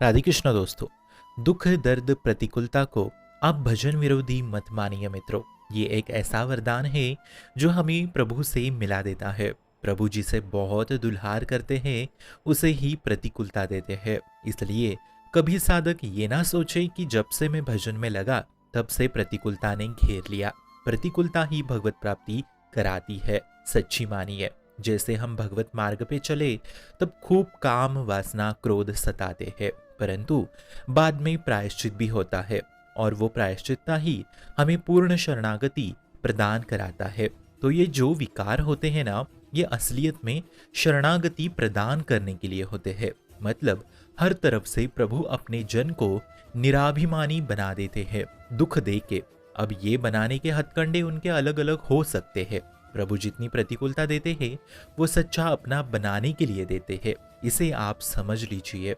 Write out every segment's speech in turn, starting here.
राधे कृष्ण दोस्तों। दुख दर्द प्रतिकूलता को आप भजन विरोधी मत मानिए मित्रों। ये एक ऐसा वरदान है जो हमें प्रभु से मिला देता है। प्रभु जिसे बहुत दुल्हार करते हैं उसे ही प्रतिकूलता देते हैं। इसलिए कभी साधक ये ना सोचे कि जब से मैं भजन में लगा तब से प्रतिकूलता ने घेर लिया। प्रतिकूलता ही भगवत प्राप्ति कराती है। सच्ची मानिए, जैसे हम भगवत मार्ग पे चले तब खूब काम वासना क्रोध सताते हैं, परंतु बाद में प्रायश्चित भी होता है और वो प्रायश्चितता ही हमें पूर्ण शरणागति प्रदान कराता है। तो ये जो विकार होते हैं ना, ये असलियत में शरणागति प्रदान करने के लिए होते हैं। मतलब हर तरफ से प्रभु अपने जन को निराभिमानी बना देते हैं दुख दे के। अब ये बनाने के हथकंडे उनके अलग अलग हो सकते हैं। प्रभु जितनी प्रतिकूलता देते हैं वो सच्चा अपना बनाने के लिए देते हैं। इसे आप समझ लीजिए।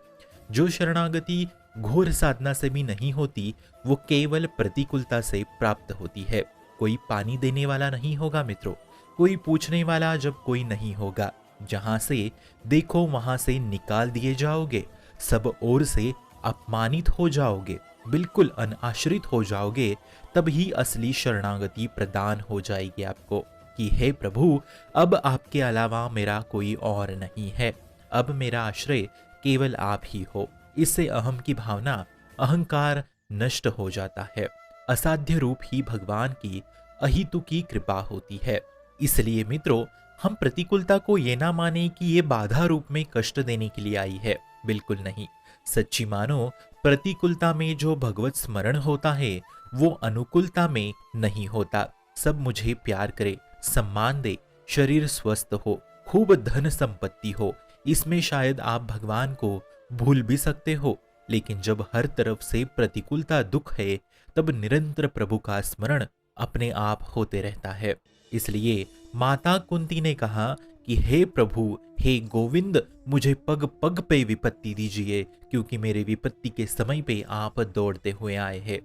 जो शरणागति घोर साधना से भी नहीं होती वो केवल प्रतिकूलता से प्राप्त होती है। कोई पानी देने वाला नहीं होगा मित्रों, कोई पूछने वाला जब कोई नहीं होगा, जहां से देखो वहां से निकाल दिए जाओगे, सब ओर से अपमानित हो जाओगे, बिल्कुल अनाश्रित हो जाओगे, तब ही असली शरणागति प्रदान हो जाएगी आपको कि हे प्रभु, अब आपके अलावा मेरा कोई और नहीं है, अब मेरा आश्रय केवल आप ही हो। इससे अहम की भावना, अहंकार नष्ट हो जाता है। असाध्य रूप ही भगवान की अहितु की कृपा होती है। इसलिए मित्रों, हम प्रतिकूलता को ये ना माने कि ये बाधा रूप में कष्ट देने के लिए आई है। बिल्कुल नहीं। सच्ची मानो, प्रतिकूलता में जो भगवत स्मरण होता है वो अनुकूलता में नहीं होता। सब मुझे प्यार करे, सम्मान दे, शरीर स्वस्थ हो, खूब धन संपत्ति हो, इसमें शायद आप भगवान को भूल भी सकते हो। लेकिन जब हर तरफ से प्रतिकूलता दुख है तब निरंतर प्रभु का स्मरण अपने आप होते रहता है। इसलिए माता कुंती ने कहा कि हे प्रभु, हे गोविंद, मुझे पग पग पे विपत्ति दीजिए, क्योंकि मेरे विपत्ति के समय पे आप दौड़ते हुए आए हैं।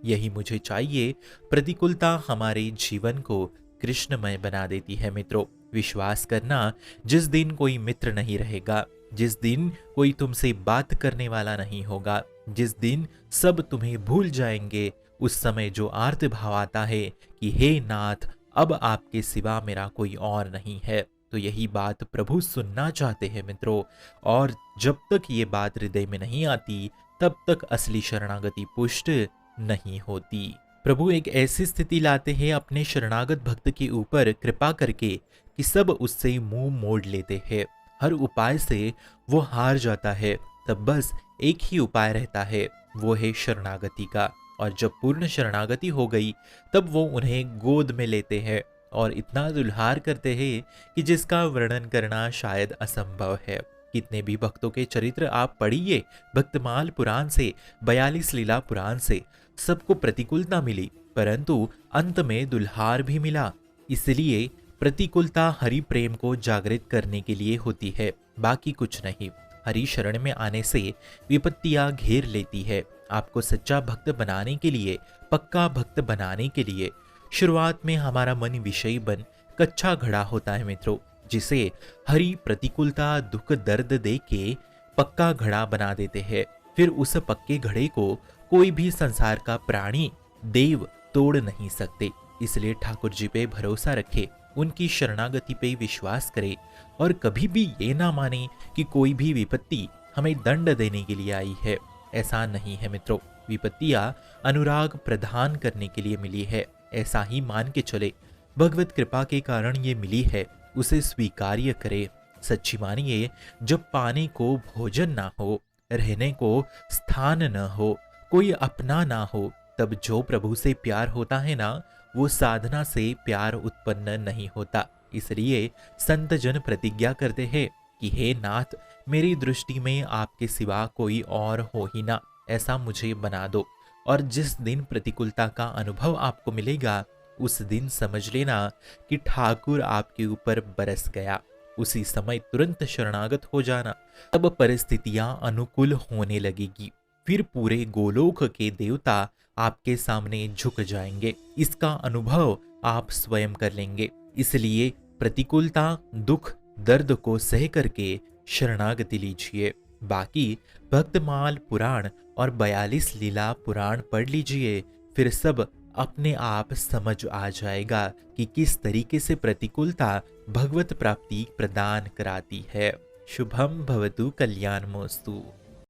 यही मुझे चाहिए। प्रतिकूलता हमारे जीवन को कृष्णमय बना देती है मित्रों। विश्वास करना, जिस दिन कोई मित्र नहीं रहेगा, जिस दिन कोई तुमसे बात करने वाला नहीं होगा, जिस दिन सब तुम्हें भूल जाएंगे, उस समय जो आर्त भाव आता है कि हे नाथ, अब आपके सिवा मेरा कोई और नहीं है, तो यही बात प्रभु सुनना चाहते हैं मित्रों। और जब तक ये बात हृदय में नहीं आती तब तक असली शरणागति पुष्ट नहीं होती। प्रभु एक ऐसी स्थिति लाते हैं अपने शरणागत भक्त के ऊपर कृपा करके कि सब उससे मुंह मोड़ लेते हैं। हर उपाय से वो हार जाता है। तब बस एक ही उपाय रहता है, वो है शरणागति का। और जब पूर्ण शरणागति हो गई तब वो उन्हें गोद में लेते हैं और इतना दुल्हार करते हैं कि जिसका वर्णन करना शायद असंभव है। कितने भी भक्तों के चरित्र आप पढ़िए, भक्तमाल पुराण से, 42 लीला पुराण से, सबको प्रतिकूलता मिली परंतु अंत में दुल्हार भी मिला। इसलिए प्रतिकूलता हरि प्रेम को जागृत करने के लिए होती है, बाकी कुछ नहीं। हरि शरण में आने से विपत्तियां घेर लेती है। आपको सच्चा भक्त बनाने के लिए, पक्का भक्त बनाने के लिए शुरुआत में हमारा मन विषयी बन कच्चा घड़ा होता है मित्रों, जिसे हरि प्रतिकूलता दुख दर्द दे के पक्का घड़ा बना देते हैं। फिर उस पक्के घड़े को कोई भी संसार का प्राणी देव तोड़ नहीं सकते। इसलिए ठाकुर जी पे भरोसा रखे, उनकी शरणागति पे विश्वास करे और कभी भी ये ना माने कि कोई भी विपत्ति हमें दंड देने के लिए आई है। ऐसा नहीं है मित्रों। विपत्तियां अनुराग प्रदान करने के लिए मिली है, ऐसा ही मान के चले। भगवत कृपा के कारण ये मिली है, उसे स्वीकार्य करे। सच्ची मानिए, जब पाने को भोजन ना हो, रहने को स्थान न हो, कोई अपना ना हो, तब जो प्रभु से प्यार होता है ना, वो साधना से प्यार उत्पन्न नहीं होता। इसलिए संत जन प्रतिज्ञा करते हैं कि हे नाथ, मेरी दृष्टि में आपके सिवा कोई और हो ही ना, ऐसा मुझे बना दो। और जिस दिन प्रतिकूलता का अनुभव आपको मिलेगा उस दिन समझ लेना कि ठाकुर आपके ऊपर बरस गया। उसी समय तुरंत शरणागत हो जाना, तब परिस्थितियां अनुकूल होने लगेगी। फिर पूरे गोलोक के देवता आपके सामने झुक जाएंगे। इसका अनुभव आप स्वयं कर लेंगे। इसलिए प्रतिकूलता दुख दर्द को सह करके शरणागति लीजिए। बाकी भक्तमाल पुराण और 42 लीला पुराण पढ़ लीजिए, फिर सब अपने आप समझ आ जाएगा कि किस तरीके से प्रतिकूलता भगवत प्राप्ति प्रदान कराती है। शुभम भवतु कल्याणमोस्तु।